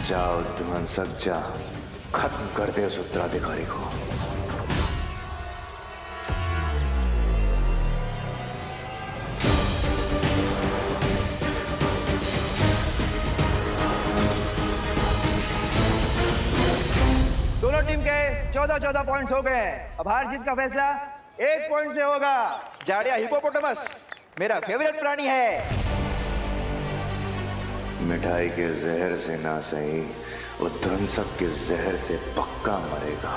जाओ ध्वंसक जा, खत्म कर दे उस उत्तराधिकारी को। दोनों टीम के 14-14 पॉइंट्स हो गए। अब हार जीत का फैसला 1 पॉइंट से होगा। जाड़िया हिपोपोटामस मेरा फेवरेट प्राणी है। मिठाई के जहर से ना सही, वो ध्वंसक के जहर से पक्का मरेगा।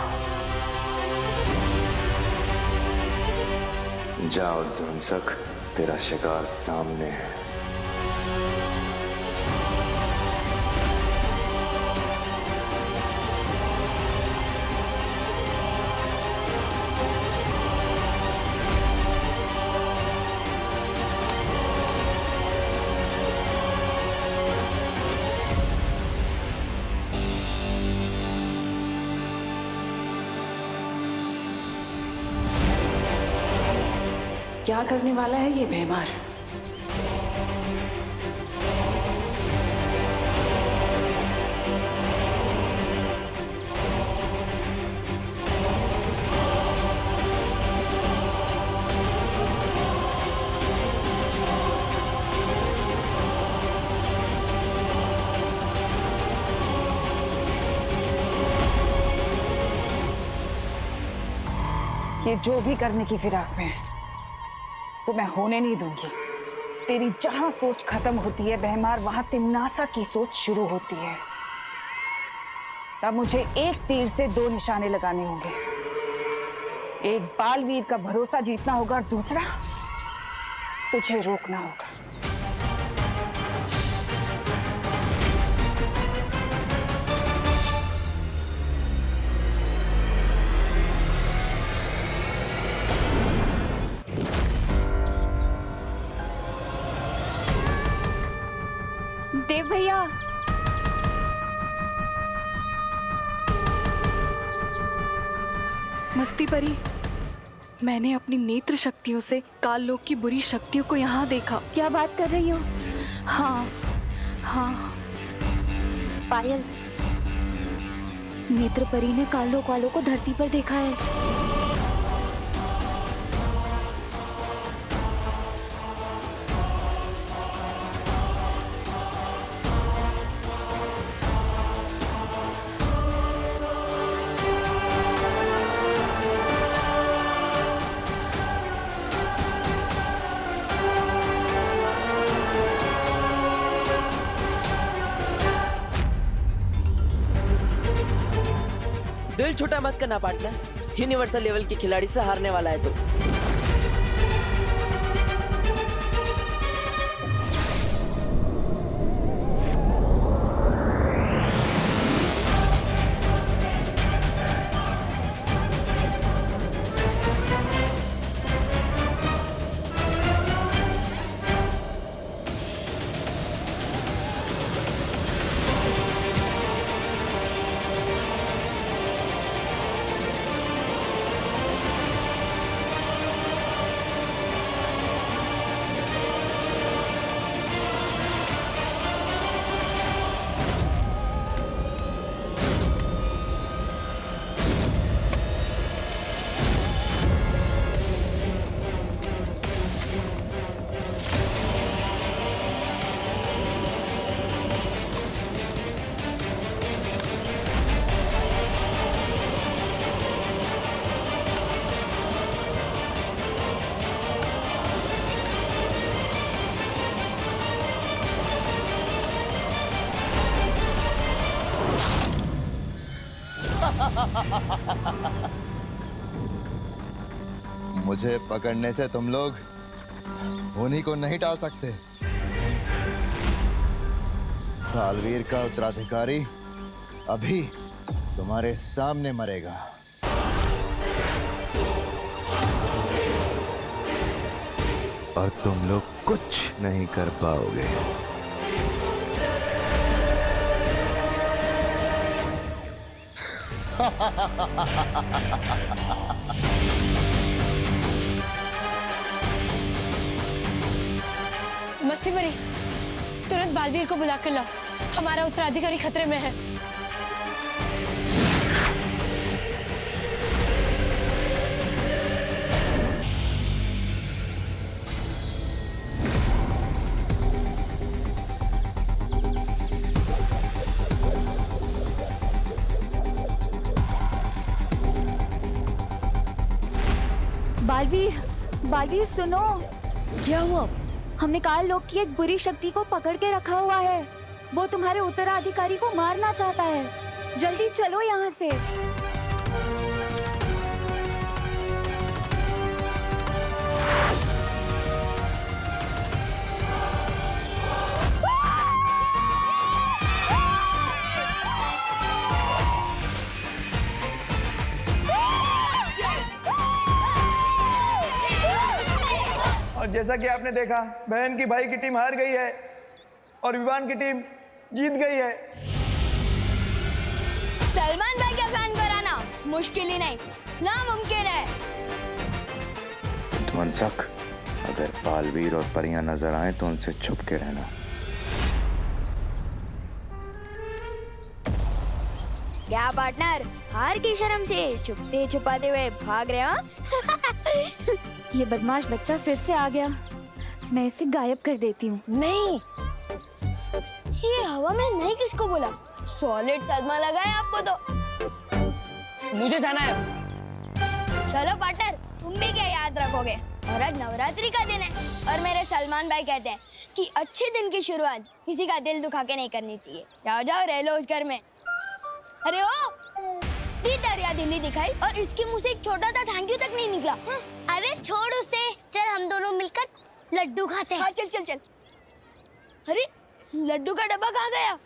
जाओ ध्वंसक, तेरा शिकार सामने है। क्या करने वाला है ये भैमार? ये जो भी करने की फिराक में है वो मैं होने नहीं दूंगी। तेरी जहां सोच खत्म होती है भैमार, वहां तिम्नासा की सोच शुरू होती है। तब मुझे एक तीर से 2 निशाने लगाने होंगे। एक बालवीर का भरोसा जीतना होगा और दूसरा तुझे रोकना होगा। देव भैया, मस्ती परी, मैंने अपनी नेत्र शक्तियों से काल लोक की बुरी शक्तियों को यहाँ देखा। क्या बात कर रही हो? हाँ हाँ, पायल, नेत्र परी ने काल लोक वालों को धरती पर देखा है। दिल छोटा मत करना पार्टनर, यूनिवर्सल लेवल के खिलाड़ी से हारने वाला है तो। मुझे पकड़ने से तुम लोग उन्हीं को नहीं टाल सकते। बालवीर का उत्तराधिकारी अभी तुम्हारे सामने मरेगा। और तुम लोग कुछ नहीं कर पाओगे। मस्ती परी, तुरंत बालवीर को बुला कर लाओ। हमारा उत्तराधिकारी खतरे में है। बालवीर, बालवीर सुनो। क्या हुआ? हमने काल लोक की एक बुरी शक्ति को पकड़ के रखा हुआ है। वो तुम्हारे उत्तराधिकारी को मारना चाहता है। जल्दी चलो यहाँ से। और जैसा कि आपने देखा, बहन की भाई की टीम हार गई है और विवान की टीम जीत गई है। सलमान भाई का फैन कराना मुश्किल ही नहीं, नामुमकिन है। ध्वंसक, अगर बालवीर और परियां नजर आए तो उनसे छुप के रहना। क्या पार्टनर, हार की शर्म से छुपते छुपाते हुए भाग रहे हो? ये बदमाश बच्चा फिर से आ गया। मैं इसे गायब कर देती हूँ। नहीं, ये हवा में नहीं किसको बोला? सॉलिड सदमा लगा है आपको तो। मुझे जाना है। चलो पार्टनर, तुम भी क्या याद रखोगे? और आज नवरात्रि का दिन है और मेरे सलमान भाई कहते हैं कि अच्छे दिन की शुरुआत किसी का दिल दुखा के नहीं करनी चाहिए। जाओ जाओ, रह लो उस घर में। अरे ओ, दरिया दिल्ली दिखाई और इसके मुंह से एक छोटा सा थैंक यू तक नहीं निकला। अरे छोड़ उसे, चल हम दोनों मिलकर लड्डू खाते हैं। हाँ चल चल चल। अरे लड्डू का डब्बा कहाँ गया?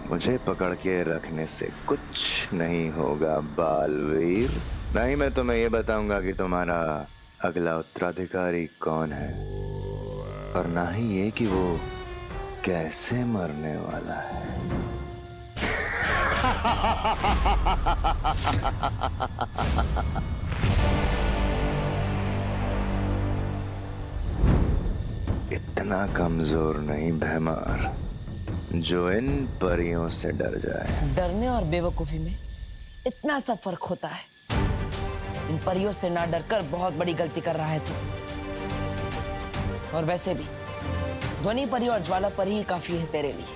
मुझे पकड़ के रखने से कुछ नहीं होगा बालवीर। नहीं, मैं तुम्हें ये बताऊंगा कि तुम्हारा अगला उत्तराधिकारी कौन है, और ना ही ये कि वो कैसे मरने वाला है। इतना कमजोर नहीं भैमार जो इन परियों से डर जाए। डरने और बेवकूफी में इतना सा फर्क होता है। इन परियों से ना डरकर बहुत बड़ी गलती कर रहा है तू। और वैसे भी ध्वनि परी और ज्वाला परी ही काफी है तेरे लिए।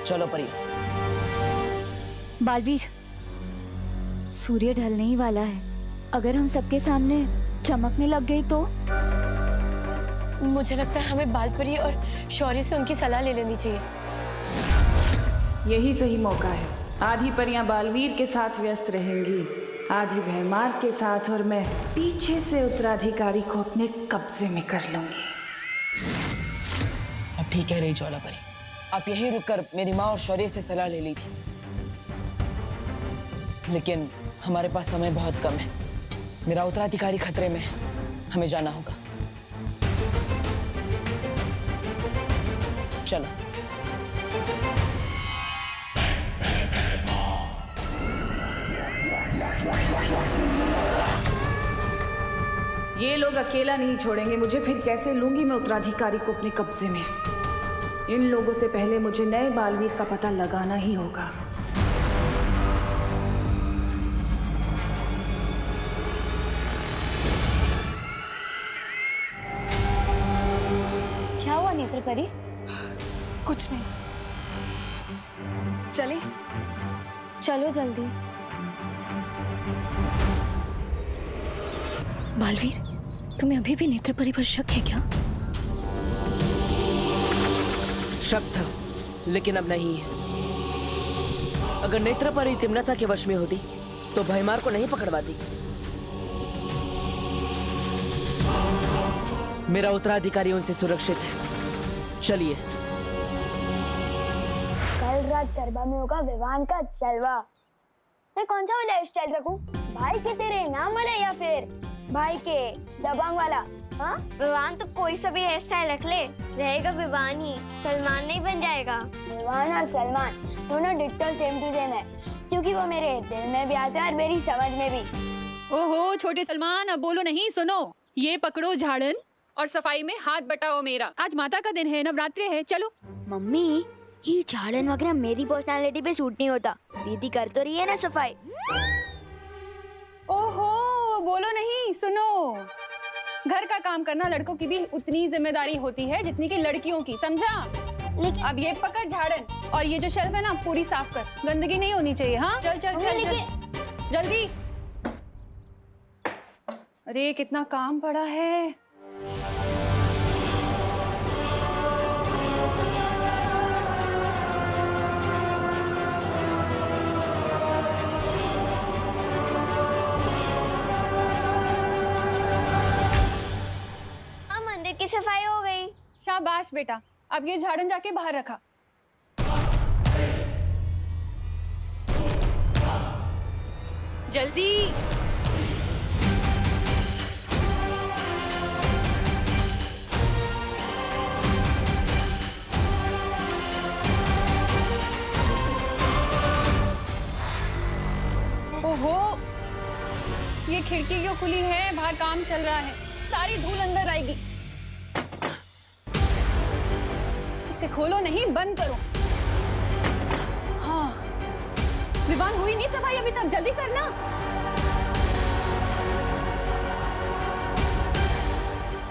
चलो परी। बालवीर, सूर्य ढलने ही वाला है। अगर हम सबके सामने चमकने लग गई तो? मुझे लगता है हमें बालपरी और शौर्य से उनकी सलाह ले लेनी चाहिए। यही सही मौका है। आधी परियां बालवीर के साथ व्यस्त रहेंगी, आधी भैमार के साथ, और मैं पीछे से उत्तराधिकारी को अपने कब्जे में कर लूंगी। अब ठीक है रही ज्वाला परी, आप यहीं रुककर मेरी माँ और शौर्य से सलाह ले लीजिए। लेकिन हमारे पास समय बहुत कम है। मेरा उत्तराधिकारी खतरे में है, हमें जाना होगा। चलो। ये लोग अकेला नहीं छोड़ेंगे मुझे। फिर कैसे लूंगी मैं उत्तराधिकारी को अपने कब्जे में? इन लोगों से पहले मुझे नए बालवीर का पता लगाना ही होगा। क्या हुआ नेत्र परी? कुछ नहीं, चले। चलो जल्दी। बालवीर, तुम्हें अभी भी नेत्र परी पर शक है क्या? शक था, लेकिन अब नहीं है। अगर नेत्र परी तिमनसा के वश में होती तो भैमार को नहीं पकड़वाती। मेरा उत्तराधिकारी उनसे सुरक्षित है। चलिए। कल रात गरबा में होगा विवान का जलवा। मैं कौन सा वाला हेयर स्टाइल रखूं? भाई के तेरे नाम वाला या फिर भाई के दबंग वाला? हाँ, विवान तो कोई सा भी हेयर स्टाइल रख ले, रहेगा विवान ही, सलमान नहीं बन जाएगा। विवान और सलमान दोनों डिट्टो सेम टू सेम है, क्योंकि वो मेरे दिल में भी आते हैं और मेरी समझ में भी। ओहो छोटे सलमान, अब बोलो नहीं, सुनो, ये पकड़ो झाड़न और सफाई में हाथ बटाओ मेरा। आज माता का दिन है, नवरात्रि है, चलो। मम्मी, ये झाड़न वगैरह मेरी पर्सनालिटी पे सूट नहीं होता। दीदी कर तो रही है ना सफाई। ओहो बोलो नहीं, सुनो, घर का काम करना लड़कों की भी उतनी जिम्मेदारी होती है जितनी कि लड़कियों की, समझा? लेकिन अब ये पकड़ झाड़न और ये जो शेल्फ है ना पूरी साफ कर, गंदगी नहीं होनी चाहिए। हाँ चल चल चल, चल जल्दी। अरे कितना काम पड़ा है। मंदिर की सफाई हो गई। शाबाश बेटा, अब ये झाड़न जाके बाहर रखा। जल्दी। ओहो, ये खिड़की क्यों खुली है? बाहर काम चल रहा है, सारी धूल अंदर आएगी। इसे खोलो नहीं, बंद करो। हाँ, विवान हुई नहीं सफाई अभी तक, जल्दी करना।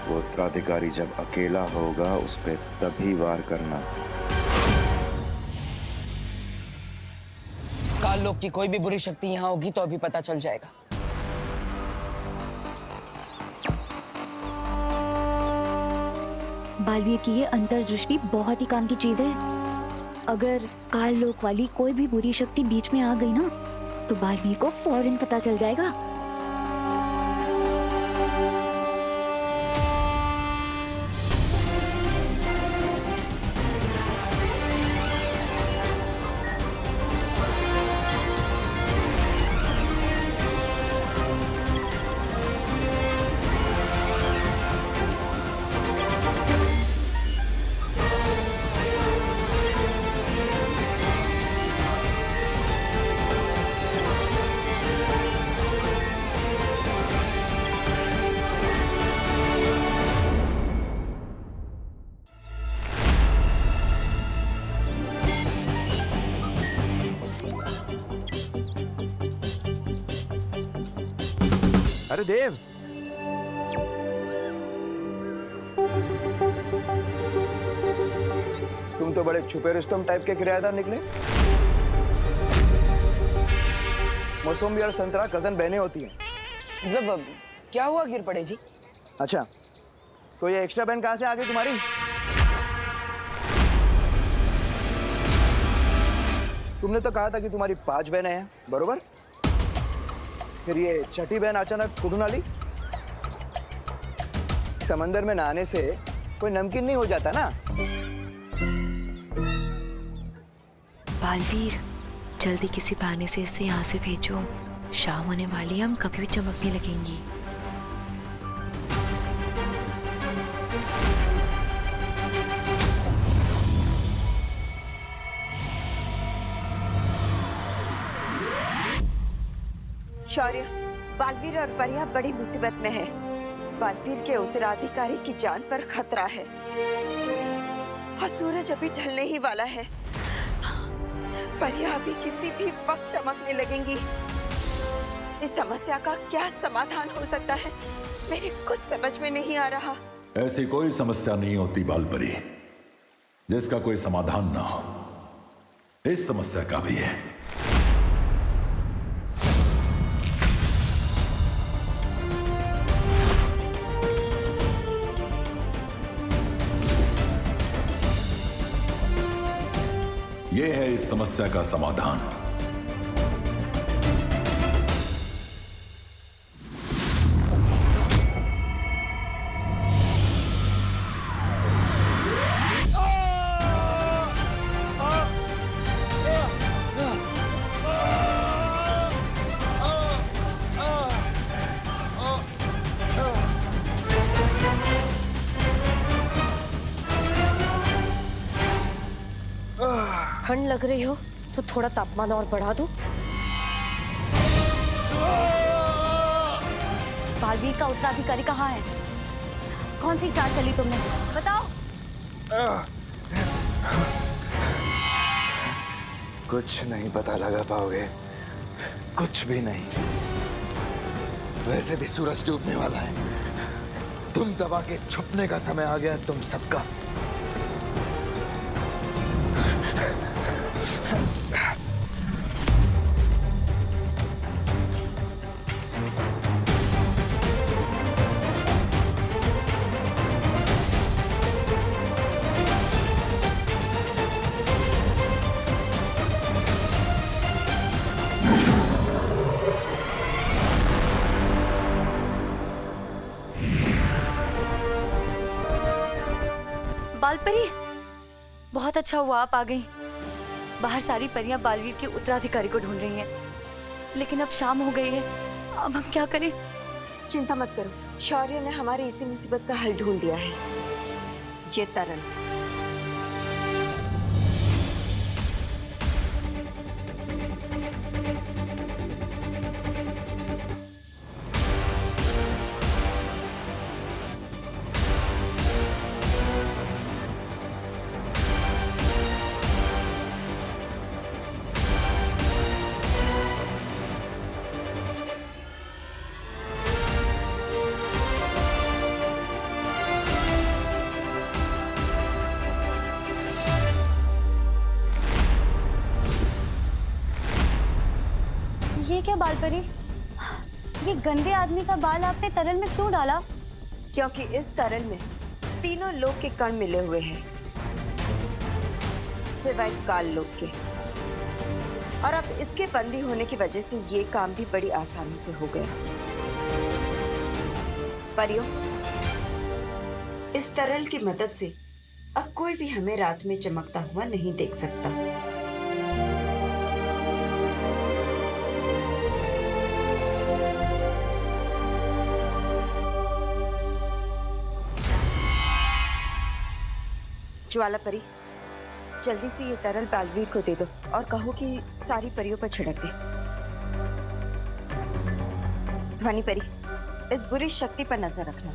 वो उत्तराधिकारी जब अकेला होगा उस पे तभी वार करना। काल लोक की कोई भी बुरी शक्ति यहाँ होगी तो अभी पता चल जाएगा। बालवीर की ये अंतर्दृष्टि बहुत ही काम की चीज है। अगर काल लोक वाली कोई भी बुरी शक्ति बीच में आ गई ना, तो बालवीर को फौरन पता चल जाएगा। अरे देव, तुम तो बड़े छुपे रुस्तम टाइप के किराएदार निकले। मौसमी और संतरा कजन बहनें होती हैं। मतलब क्या हुआ गिर पड़े जी? अच्छा, तो ये एक्स्ट्रा बहन कहाँ से आ गई तुम्हारी? तुमने तो कहा था कि तुम्हारी 5 बहनें हैं, बरोबर? फिर ये छठी बहन अचानक कुछ ना ली? समंदर में नहाने से कोई नमकीन नहीं हो जाता ना। बालवीर, जल्दी किसी बहाने से इसे यहाँ से भेजो। शाम होने वाली है, हम कभी भी चमकने लगेंगी। शौर्य, बालवीर और परिया बड़ी मुसीबत में है। बालवीर के उत्तराधिकारी की जान पर खतरा है और सूरज अभी ढलने ही वाला है। परिया अभी किसी भी वक्त चमकने लगेंगी। इस समस्या का क्या समाधान हो सकता है, मेरे कुछ समझ में नहीं आ रहा। ऐसी कोई समस्या नहीं होती बालपरी जिसका कोई समाधान ना हो। इस समस्या का भी है। यह है इस समस्या का समाधान। लग रही हो तो थोड़ा तापमान और बढ़ा दूं? बालवीर का उत्तराधिकारी कहाँ है? कौन सी चाल चली तुमने? बताओ। कुछ नहीं पता लगा पाओगे, कुछ भी नहीं। वैसे भी सूरज डूबने वाला है। तुम दबा के छुपने का समय आ गया तुम सबका। बालपरी, बहुत अच्छा हुआ आप आ गई। बाहर सारी परियां बालवीर के उत्तराधिकारी को ढूंढ रही हैं, लेकिन अब शाम हो गई है। अब हम क्या करें? चिंता मत करो, शौर्य ने हमारी इसी मुसीबत का हल ढूंढ लिया है। ये तरल। ये क्या बालपरी? ये गंदे आदमी का बाल आपने तरल में क्यों डाला? क्योंकि इस तरल में तीनों लोग के कण मिले हुए हैं, सिवाय काल लोग के। और अब इसके बंदी होने की वजह से ये काम भी बड़ी आसानी से हो गया। परियों, इस तरल की मदद से अब कोई भी हमें रात में चमकता हुआ नहीं देख सकता। ज्वाला परी, जल्दी से ये तरल बालवीर को दे दो और कहो कि सारी परियों पर छिड़क दे। ध्वनि परी, इस बुरी शक्ति पर नजर रखना।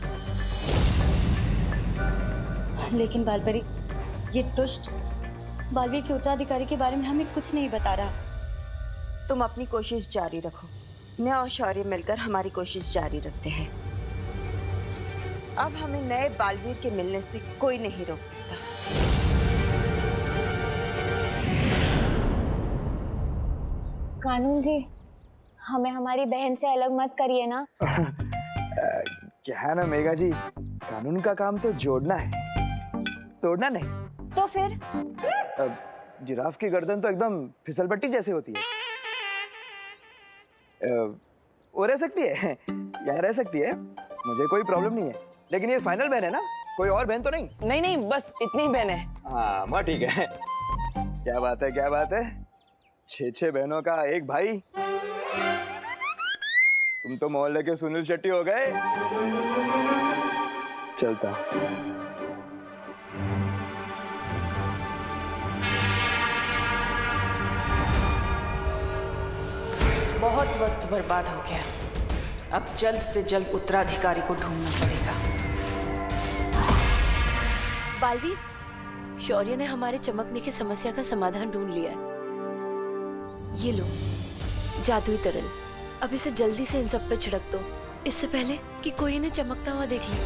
लेकिन बालपरी, ये दुष्ट बालवीर के उत्तराधिकारी के बारे में हमें कुछ नहीं बता रहा। तुम अपनी कोशिश जारी रखो, मैं और शौर्य मिलकर हमारी कोशिश जारी रखते हैं। अब हमें नए बालवीर के मिलने से कोई नहीं रोक सकता। कानून जी, हमें हमारी बहन से अलग मत करिए ना। क्या है ना मेघा जी, कानून का काम तो जोड़ना है, तोड़ना नहीं। तो फिर जिराफ की गर्दन तो एकदम फिसलपट्टी जैसी होती है। वो रह सकती है, यहाँ रह सकती है, मुझे कोई प्रॉब्लम नहीं है। लेकिन ये फाइनल बहन है ना, कोई और बहन तो नहीं? नहीं नहीं, बस इतनी बहन है। हाँ माँ, ठीक है। क्या बात है, क्या बात है। 6 बहनों का एक भाई। तुम तो मोहल्ले के सुनील शेट्टी हो गए। चलता। बहुत वक्त बर्बाद हो गया। अब जल्द से जल्द उत्तराधिकारी को ढूंढना पड़ेगा। बालवीर, शौर्य ने हमारे चमकने की समस्या का समाधान ढूंढ लिया है। ये लो, जादुई तरल। अब इसे जल्दी से इन सब पे छिड़क दो, इससे पहले कि कोई इन्हें चमकता हुआ देख ले।